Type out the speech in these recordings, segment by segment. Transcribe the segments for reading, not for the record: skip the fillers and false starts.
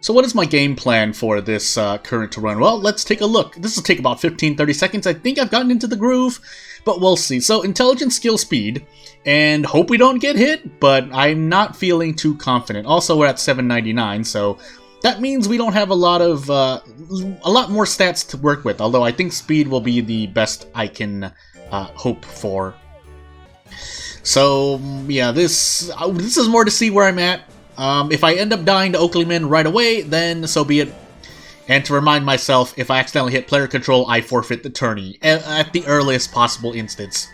So what is my game plan for this current run? Well, let's take a look. This will take about 15-30 seconds. I think I've gotten into the groove, but we'll see. So intelligence, skill, speed, and hope we don't get hit, but I'm not feeling too confident. Also, we're at 799, so that means we don't have a lot more stats to work with, although I think speed will be the best I can hope for. So, yeah, this is more to see where I'm at. If I end up dying to Oakleyman right away, then so be it. And to remind myself, if I accidentally hit player control, I forfeit the tourney at the earliest possible instance.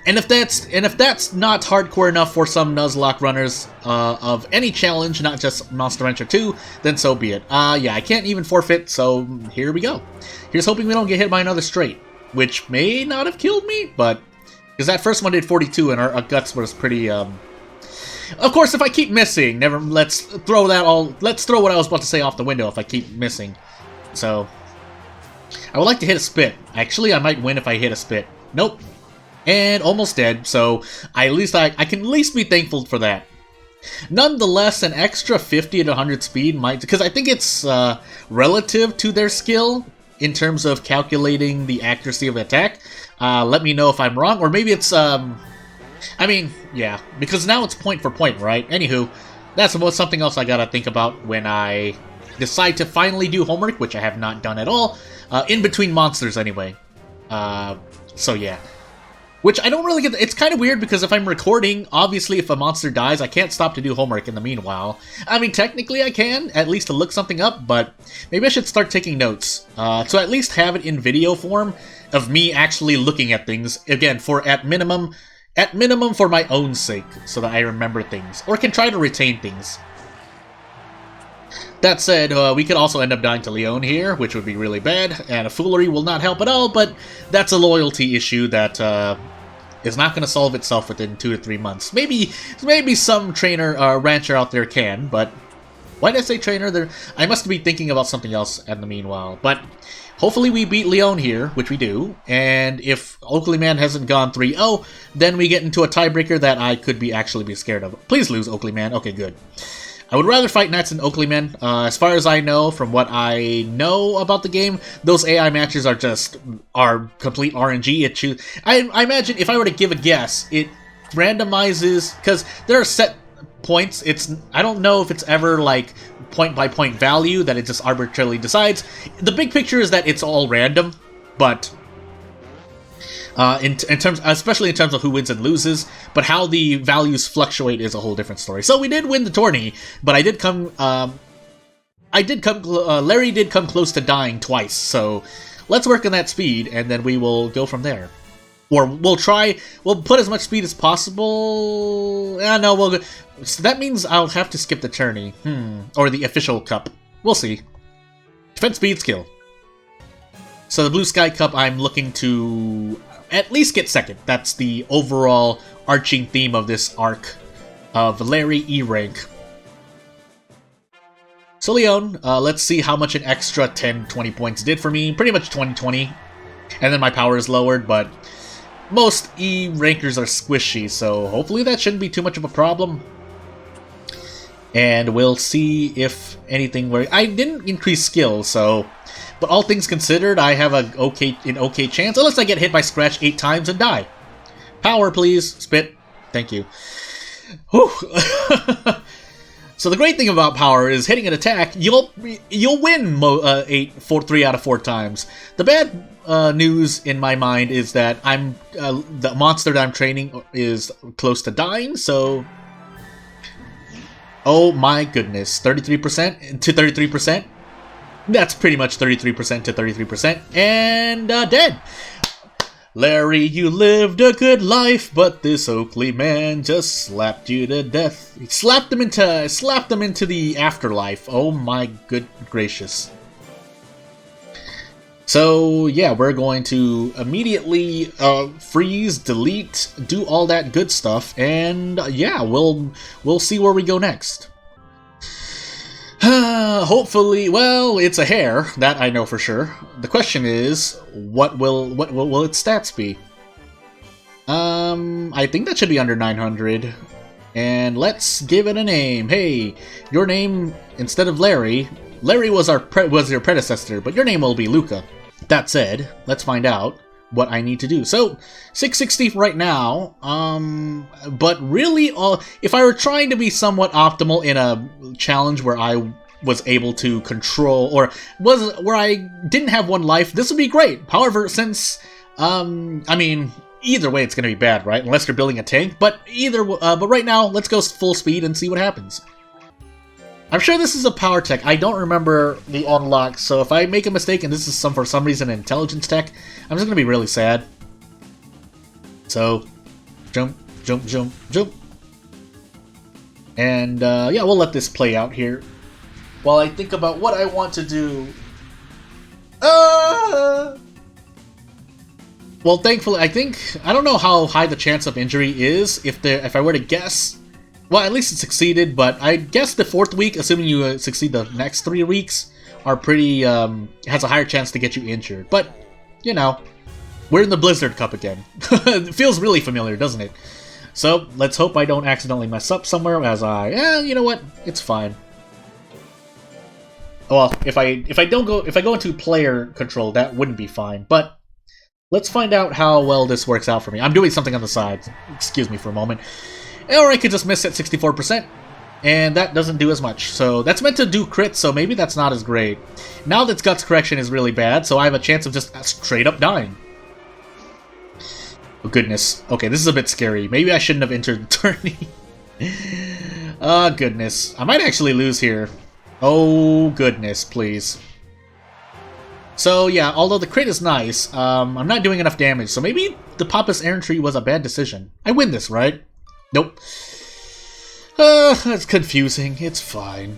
And if that's not hardcore enough for some Nuzlocke runners of any challenge, not just Monster Rancher 2, then so be it. Yeah, I can't even forfeit, so here we go. Here's hoping we don't get hit by another straight, which may not have killed me, but because that first one did 42 and our guts was pretty. Of course, if I keep missing, let's throw what I was about to say off the window if I keep missing. So, I would like to hit a spit. Actually, I might win if I hit a spit. Nope. And almost dead, so I can at least be thankful for that. Nonetheless, an extra 50 to 100 speed might, because I think it's relative to their skill in terms of calculating the accuracy of attack. Let me know if I'm wrong, or maybe it's I mean, yeah, because now it's point for point, right? Anywho, that's something else I gotta think about when I decide to finally do homework, which I have not done at all, in between monsters anyway. So yeah. Which I don't really get. It's kind of weird because if I'm recording, obviously if a monster dies, I can't stop to do homework in the meanwhile. I mean, technically I can, at least to look something up, but maybe I should start taking notes. So at least have it in video form of me actually looking at things, again, at minimum for my own sake, so that I remember things, or can try to retain things. That said, we could also end up dying to Leon here, which would be really bad, and a foolery will not help at all, but that's a loyalty issue that is not going to solve itself within 2 to 3 months. Maybe some trainer, rancher out there can, but why did I say trainer? I must be thinking about something else in the meanwhile, but hopefully we beat Leon here, which we do, and if Oakleyman hasn't gone 3-0, then we get into a tiebreaker that I could actually be scared of. Please lose, Oakleyman. Okay, good. I would rather fight Knights than Oakleyman. As far as I know, from what I know about the game, those AI matches are complete RNG. I imagine if I were to give a guess, it randomizes, because there are set points. I don't know if it's ever like point-by-point value that it just arbitrarily decides. The big picture is that it's all random, but especially in terms of who wins and loses, but how the values fluctuate is a whole different story. So we did win the tourney, but Larry did come close to dying twice, so let's work on that speed, and then we will go from there. Or we'll put as much speed as possible. No, so that means I'll have to skip the tourney. Or the official cup. We'll see. Defense, speed, skill. So the Blue Sky Cup, I'm looking to at least get second. That's the overall arching theme of this arc of Larry E rank. So Leon, let's see how much an extra 10-20 points did for me. Pretty much 20-20. And then my power is lowered, but most E rankers are squishy, so hopefully that shouldn't be too much of a problem. And we'll see if anything I didn't increase skill, so, but all things considered, I have an okay chance, unless I get hit by Scratch 8 times and die. Power, please. Spit. Thank you. Whew. So the great thing about power is hitting an attack, you'll win 3 out of 4 times. The bad news in my mind is that the monster that I'm training is close to dying, so oh my goodness, 33% to 33%? That's pretty much 33% to 33%, and dead! Larry, you lived a good life, but this Oakleyman just slapped you to death. He slapped him into the afterlife. Oh my good gracious. So yeah, we're going to immediately freeze, delete, do all that good stuff, and yeah, we'll see where we go next. Hopefully, well, it's a hair, that I know for sure. The question is, what will its stats be? I think that should be under 900. And let's give it a name. Hey, your name, instead of Larry, Larry was your predecessor, but your name will be Luca. That said, let's find out what I need to do. So, 660 right now, but really, if I were trying to be somewhat optimal in a challenge where I was able to control, or where I didn't have one life, this would be great. However, since, I mean, either way it's going to be bad, right? Unless you're building a tank, but but right now, let's go full speed and see what happens. I'm sure this is a power tech. I don't remember the unlock, so if I make a mistake and this is for some reason intelligence tech, I'm just gonna be really sad. So, jump, jump, jump, jump. And yeah, we'll let this play out here while I think about what I want to do. Well, thankfully, I don't know how high the chance of injury is if I were to guess. Well, at least it succeeded, but I guess the 4th week, assuming you succeed the next 3 weeks, are pretty, has a higher chance to get you injured. But, you know, we're in the Blizzard Cup again. It feels really familiar, doesn't it? So, let's hope I don't accidentally mess up somewhere you know what? It's fine. Well, if I go into player control, that wouldn't be fine, but let's find out how well this works out for me. I'm doing something on the side. Excuse me for a moment. Or I could just miss at 64%, and that doesn't do as much. So that's meant to do crits, so maybe that's not as great. Now that Guts Correction is really bad, so I have a chance of just straight up dying. Oh goodness. Okay, this is a bit scary. Maybe I shouldn't have entered the tourney. Oh goodness. I might actually lose here. Oh goodness, please. So yeah, although the crit is nice, I'm not doing enough damage, so maybe the Papa's Errantry was a bad decision. I win this, right? Nope. That's confusing. It's fine.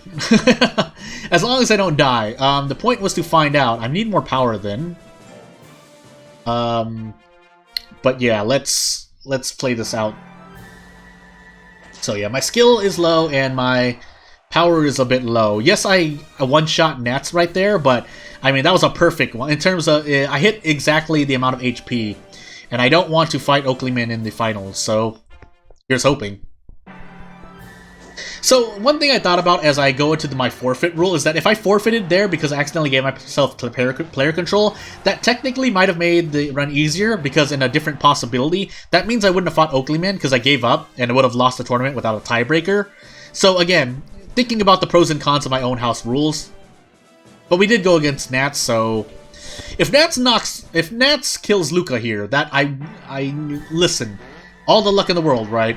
As long as I don't die. The point was to find out. I need more power then. But yeah, let's play this out. So yeah, my skill is low and my power is a bit low. Yes, I one-shot Nats right there, but I mean, that was a perfect one. In terms of, I hit exactly the amount of HP. And I don't want to fight Oakleyman in the finals, so here's hoping. So, one thing I thought about as I go into my forfeit rule is that if I forfeited there because I accidentally gave myself player control, that technically might have made the run easier, because in a different possibility, that means I wouldn't have fought Oakleyman because I gave up and I would have lost the tournament without a tiebreaker. So again, thinking about the pros and cons of my own house rules. But we did go against Nats, so if Nats kills Luca here, that I listen. All the luck in the world, right?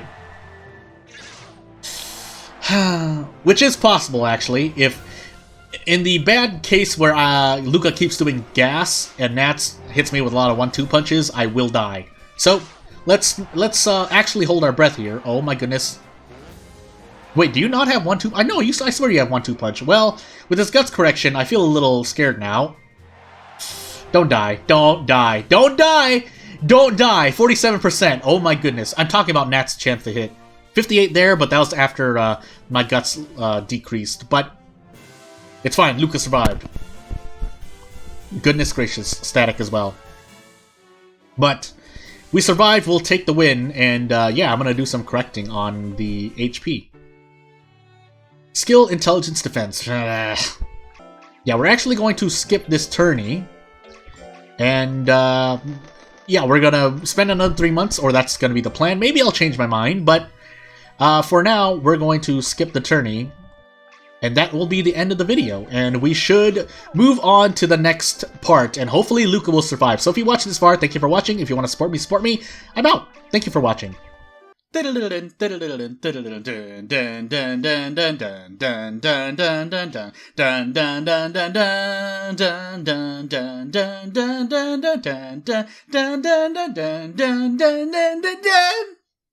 Which is possible, actually. If in the bad case where Luca keeps doing gas and Nats hits me with a lot of 1-2 punches, I will die. So let's actually hold our breath here. Oh my goodness. Wait, do you not have 1-2? I know, I swear you have 1-2 punch. Well, with this Guts Correction, I feel a little scared now. Don't die. Don't die. Don't die! Don't die! 47%. Oh my goodness. I'm talking about Nat's chance to hit. 58 there, but that was after my guts decreased. But it's fine. Luca survived. Goodness gracious. Static as well. But we survived. We'll take the win. And yeah, I'm going to do some correcting on the HP. Skill, Intelligence, Defense. Yeah, we're actually going to skip this tourney. And yeah, we're gonna spend another 3 months, or that's gonna be the plan. Maybe I'll change my mind, but for now, we're going to skip the tourney. And that will be the end of the video. And we should move on to the next part, and hopefully Luca will survive. So if you watched this far, thank you for watching. If you want to support me, I'm out. Thank you for watching.